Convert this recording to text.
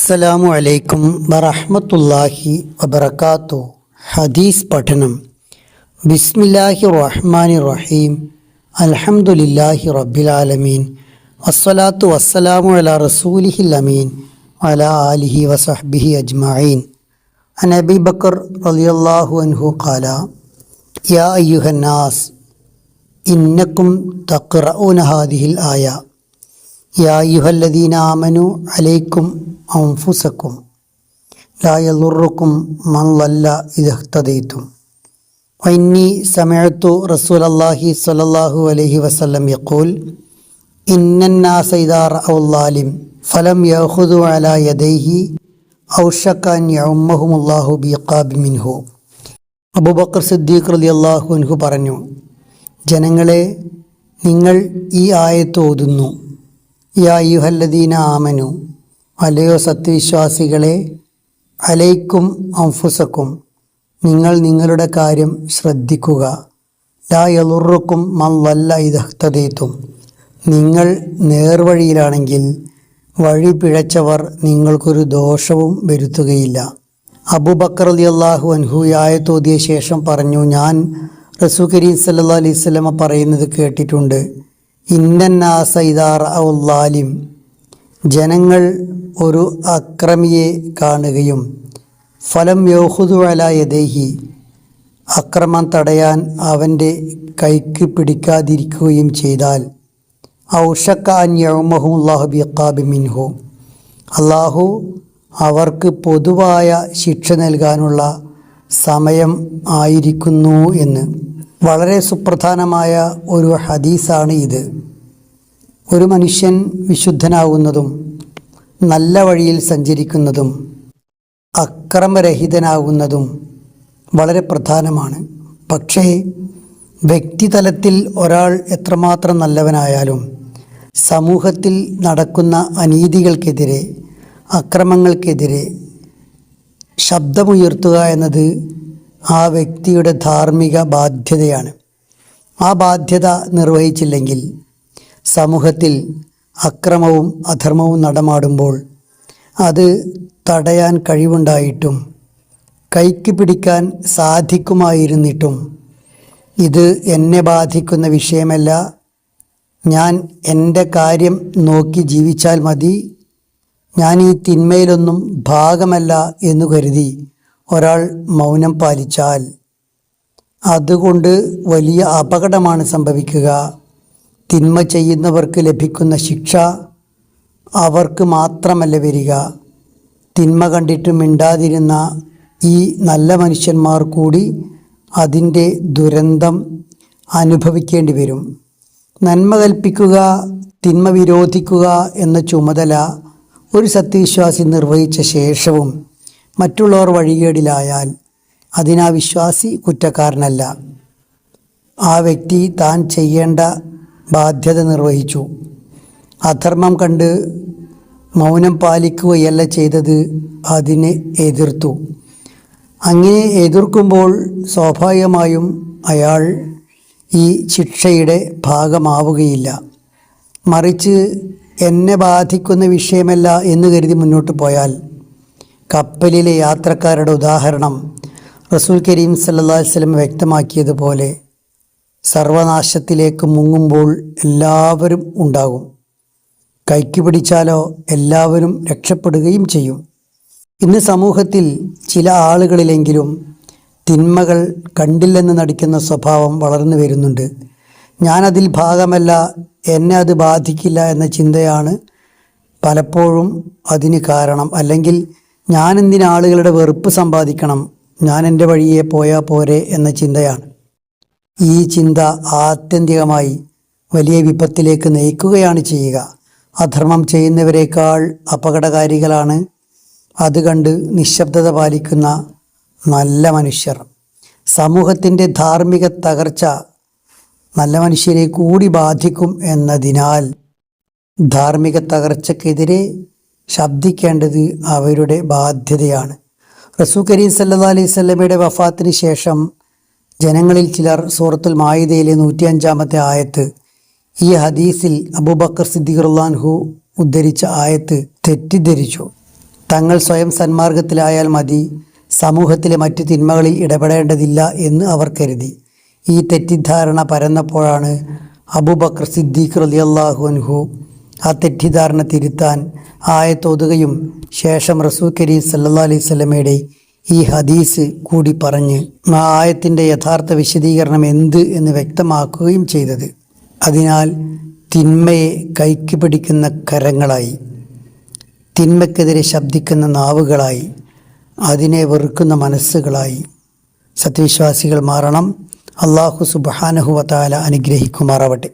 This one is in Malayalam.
അസ്സലാമു അലൈക്കും വറഹ്മത്തുള്ളാഹി വബറകാതുഹു. ഹദീസ് പഠനം. ബിസ്മില്ലാഹിർ റഹ്മാനിർ റഹീം. അൽഹംദുലില്ലാഹി റബ്ബിൽ ആലമീൻ. വസ്സലാത്തു വസ്സലാമു അലാ റസൂലിഹിൽ അമീൻ വഅലാ ആലിഹി വസഹ്ബിഹി അജ്മഈൻ. അൻ അബീ ബക്കർ റളിയല്ലാഹു അൻഹു ഖാല യാ അയ്യുഹന്നാസ് ഇന്നകും തഖ്റഊന ഹാദിഹിൽ ആയ യാ അയ്യുഹല്ലദീന ആമനു അലൈക്കും അൻഫുസക്കും ലാ യളുറുക്കും മൻ ളല്ല ഇദാ ഇഹ്തദൈതും വഇന്നി സമഅതു റസൂലല്ലാഹി സ്വല്ലല്ലാഹു അലൈഹി വസല്ലം യഖൂൽ ഇന്നന്നാസ ഇദാ റഅൗ ളാലിം ഫലം യഖുദു അലാ യദൈഹി ഔശക അൻ യഉമ്മഹുമുല്ലാഹു ബിഇഖാബി മിൻഹു. അബൂബക്കർ സിദ്ദീഖ് റളിയല്ലാഹു അൻഹു പറഞ്ഞു, ജനങ്ങളെ, നിങ്ങൾ ഈ ആയത്ത് ഓതുന്നു. യാ അയ്യുഹല്ലദീന ആമനു, അലയോ സത്യവിശ്വാസികളെ, അലൈക്കും അൻഫുസക്കും, നിങ്ങൾ നിങ്ങളുടെ കാര്യം ശ്രദ്ധിക്കുക. ലാ യളുറുക്കും മൻ ളല്ല ഇദാ ഇഹ്തദൈതും, നിങ്ങൾ നേർവഴിയിലാണെങ്കിൽ വഴി പിഴച്ചവർ നിങ്ങൾക്കൊരു ദോഷവും വരുത്തുകയില്ല. അബൂബക്കർ റളിയല്ലാഹു അൻഹു ആയത്ത് ഓതിയ ശേഷം പറഞ്ഞു, ഞാൻ റസൂൽ കരീം സല്ലല്ലാഹു അലൈഹി വസല്ലമ പറയുന്നത് കേട്ടിട്ടുണ്ട്. ഇന്നന്നാസ ഇദാ റഅൗ ളാലിം, ജനങ്ങൾ ഒരു അക്രമിയെ കാണുകയും ഫലം യഖുദു അലാ യദൈഹി, അക്രമം തടയാൻ അവൻ്റെ കൈക്ക് പിടിക്കാതിരിക്കുകയും ചെയ്താൽ ഔശക അൻ യഉമ്മഹുല്ലാഹു ബിഇഖാബി മിൻഹു, അല്ലാഹു അവർക്ക് പൊതുവായ ശിക്ഷ നൽകാനുള്ള സമയം ആയിരിക്കുന്നു എന്ന്. വളരെ സുപ്രധാനമായ ഒരു ഹദീസാണ് ഇത്. ഒരു മനുഷ്യൻ വിശുദ്ധനാവുന്നതും നല്ല വഴിയിൽ സഞ്ചരിക്കുന്നതും അക്രമരഹിതനാകുന്നതും വളരെ പ്രധാനമാണ്. പക്ഷേ വ്യക്തിതലത്തിൽ ഒരാൾ എത്രമാത്രം നല്ലവനായാലും സമൂഹത്തിൽ നടക്കുന്ന അനീതികൾക്കെതിരെ, അക്രമങ്ങൾക്കെതിരെ ശബ്ദമുയർത്തുക എന്നത് ആ വ്യക്തിയുടെ ധാർമ്മിക ബാധ്യതയാണ്. ആ ബാധ്യത നിർവഹിച്ചില്ലെങ്കിൽ സമൂഹത്തിൽ അക്രമവും അധർമ്മവും നടമാടുമ്പോൾ അത് തടയാൻ കഴിവുണ്ടായിട്ടും കൈക്ക് പിടിക്കാൻ സാധിക്കുമായിരുന്നിട്ടും ഇത് എന്നെ ബാധിക്കുന്ന വിഷയമല്ല, ഞാൻ എൻ്റെ കാര്യം നോക്കി ജീവിച്ചാൽ മതി, ഞാൻ ഈ തിന്മയിലൊന്നും ഭാഗമല്ല എന്നു കരുതി ഒരാൾ മൗനം പാലിച്ചാൽ അതുകൊണ്ട് വലിയ അപകടമാണ് സംഭവിക്കുക. തിന്മ ചെയ്യുന്നവർക്ക് ലഭിക്കുന്ന ശിക്ഷ അവർക്ക് മാത്രമല്ല വരിക, തിന്മ കണ്ടിട്ട് മിണ്ടാതിരുന്ന ഈ നല്ല മനുഷ്യന്മാർ കൂടി അതിൻ്റെ ദുരന്തം അനുഭവിക്കേണ്ടി വരും. നന്മ കൽപ്പിക്കുക, തിന്മ വിരോധിക്കുക എന്ന ചുമതല ഒരു സത്യവിശ്വാസി നിർവഹിച്ച ശേഷവും മറ്റുള്ളവർ വഴികേടിലായാൽ അതിനാ വിശ്വാസി കുറ്റക്കാരനല്ല. ആ വ്യക്തി താൻ ചെയ്യേണ്ട ബാധ്യത നിർവഹിച്ചു. അധർമ്മം കണ്ട് മൗനം പാലിക്കുകയല്ല ചെയ്തത്, അതിനെ എതിർത്തു. അങ്ങനെ എതിർക്കുമ്പോൾ സ്വാഭാവികമായും അയാൾ ഈ ശിക്ഷയുടെ ഭാഗമാവുകയില്ല. മറിച്ച് എന്നെ ബാധിക്കുന്ന വിഷയമല്ല എന്ന് കരുതി മുന്നോട്ട് പോയാൽ, കപ്പലിലെ യാത്രക്കാരുടെ ഉദാഹരണം റസൂൽ കരീം സല്ലല്ലാഹു അലൈഹി വസല്ലം വ്യക്തമാക്കിയതുപോലെ സർവനാശത്തിലേക്ക് മുങ്ങുമ്പോൾ എല്ലാവരും ഉണ്ടാകും. കൈക്ക് പിടിച്ചാലോ എല്ലാവരും രക്ഷപ്പെടുകയും ചെയ്യും. ഇന്ന് സമൂഹത്തിൽ ചില ആളുകളിലെങ്കിലും തിന്മകൾ കണ്ടില്ലെന്ന് നടിക്കുന്ന സ്വഭാവം വളർന്നു വരുന്നുണ്ട്. ഞാനതിൽ ഭാഗമല്ല, എന്നെ അത് ബാധിക്കില്ല എന്ന ചിന്തയാണ് പലപ്പോഴും അതിന് കാരണം. അല്ലെങ്കിൽ ഞാനെന്തിന് ആളുകളുടെ വെറുപ്പ് സമ്പാദിക്കണം, ഞാൻ എൻ്റെ വഴിയെ പോയാൽ പോരെ എന്ന ചിന്തയാണ്. ഈ ചിന്ത ആത്യന്തികമായി വലിയ വിപത്തിലേക്ക് നയിക്കുകയാണ് ചെയ്യുക. അധർമ്മം ചെയ്യുന്നവരെക്കാൾ അപകടകാരികളാണ് അത് കണ്ട് നിശബ്ദത പാലിക്കുന്ന നല്ല മനുഷ്യർ. സമൂഹത്തിൻ്റെ ധാർമ്മിക തകർച്ച നല്ല മനുഷ്യരെ കൂടി ബാധിക്കും എന്നതിനാൽ ധാർമ്മിക തകർച്ചക്കെതിരെ ശബ്ദിക്കേണ്ടത് അവരുടെ ബാധ്യതയാണ്. റസൂൽ കരീം സല്ലല്ലാഹു അലൈഹി വസല്ലമയുടെ വഫാത്തിന് ശേഷം ജനങ്ങളിൽ ചിലർ സൂറത്തുൽ മാഇദയിലെ 105-ാമത്തെ ആയത്ത്, ഈ ഹദീസിൽ അബൂബക്കർ സിദ്ദീഖ് റളിയല്ലാഹു അൻഹു ഉദ്ധരിച്ച ആയത്ത് തെറ്റിദ്ധരിച്ചു. തങ്ങൾ സ്വയം സന്മാർഗത്തിലായാൽ മതി, സമൂഹത്തിലെ മറ്റു തിന്മകളിൽ ഇടപെടേണ്ടതില്ല എന്ന് അവർ കരുതി. ഈ തെറ്റിദ്ധാരണ പരന്നപ്പോഴാണ് അബൂബക്കർ സിദ്ദീഖ് റളിയല്ലാഹു അൻഹു ആ തെറ്റിദ്ധാരണ തിരുത്താൻ ആയത്തോതുകയും ശേഷം റസൂൽ കരീം സല്ലല്ലാഹു അലൈഹി വസല്ലമയുടെ ഈ ഹദീസ് കൂടി പറഞ്ഞ് ആ ആയത്തിൻ്റെ യഥാർത്ഥ വിശദീകരണം എന്ത് എന്ന് വ്യക്തമാക്കുകയും ചെയ്തത്. അതിനാൽ തിന്മയെ കൈക്ക് പിടിക്കുന്ന കരങ്ങളായി, തിന്മയ്ക്കെതിരെ ശബ്ദിക്കുന്ന നാവുകളായി, അതിനെ വെറുക്കുന്ന മനസ്സുകളായി സത്യവിശ്വാസികൾ മാറണം. അല്ലാഹു സുബ്ഹാനഹു വ തആല അനുഗ്രഹിക്കുമാറാവട്ടെ.